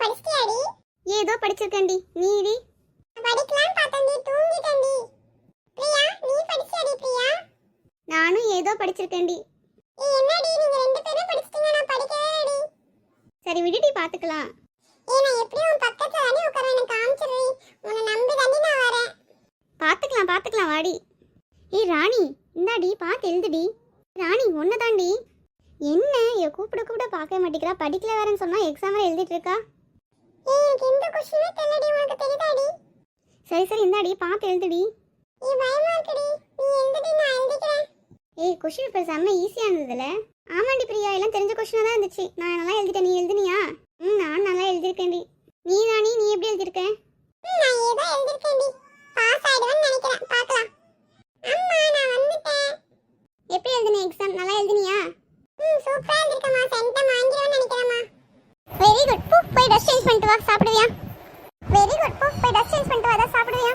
படிச்சிட்டியாடி? ஏதோ படிச்சிருக்கேன்டி. நீடி? படிக்கலாம் பார்த்தேன்டி, தூங்கிட்டேன்டி. பிரியா, நீ படிச்சியாடி பிரியா? நானும் ஏதோ படிச்சிருக்கேன்டி. என்னடி நீங்க ரெண்டு பேரும் படிச்சிட்டீங்க, நான் படிக்கவே இல்லடி. சரி விடுடி, பாத்துக்கலாம். நான் எப்படியும் உன் பக்கத்துல தானே உட்கார, எனக்கு காமிச்சிரு. உன்னை நம்பி தாண்டி நான் வரேன். பாத்துக்கலாம் வாடி. ஏய் ராணி, இந்தாடி பார்த்து எழுதுடி. ராணி ஒன்னதாண்டி. என்ன கூப்பிட பார்க்க மாட்டேங்கிறா, படிக்கல வேறன்னு சொன்னா எக்ஸாம் எழுதிட்டு இருக்கா. எனக்கு எந்த கொஸ்டினே தெரியலடி, உனக்கு தெரியுதாடி? சரி இந்தாடி பார்த்து எழுதுடி. பயமா இருக்குடி, நீ எழுதுடி, நான் எழுதிக்கிறேன். ஏய் கொஸ்டின் பேப்பர் செம்ம ஈஸியா இருந்ததுல. ஆமாண்டி பிரியா, எல்லாம் தெரிஞ்ச கொஸ்டினா தான் இருந்துச்சு. நான் நல்லா எழுதிட்டேன், நீ எழுதுனியா? நான் நல்லா எழுதிருக்கேன்டி. நீ எப்படி எழுதிருக்க? நான் ஏதோ எழுதிருக்கேன்டி, பாஸ் ஆயிடுவேன்னு நினைக்கிறேன், பார்க்கலாம். அம்மா நான் வந்துட்டேன். எப்படி எழுதுன எக்ஸாம்? நல்லா எழுதுனியா? சூப்பரா எழுதிருக்கேம்மா, சென்டம் வாங்கிடுவேன்னு நினைக்கிறேம்மா. Very good. போய் ட்ரெஸ் சேஞ்ச் பண்ணிட்டு வா, சாப்பிடுவியா? வெரி குட், போய் ட்ரெஸ் சேஞ்ச் பண்ணிட்டு வா, சாப்பிடுவியா?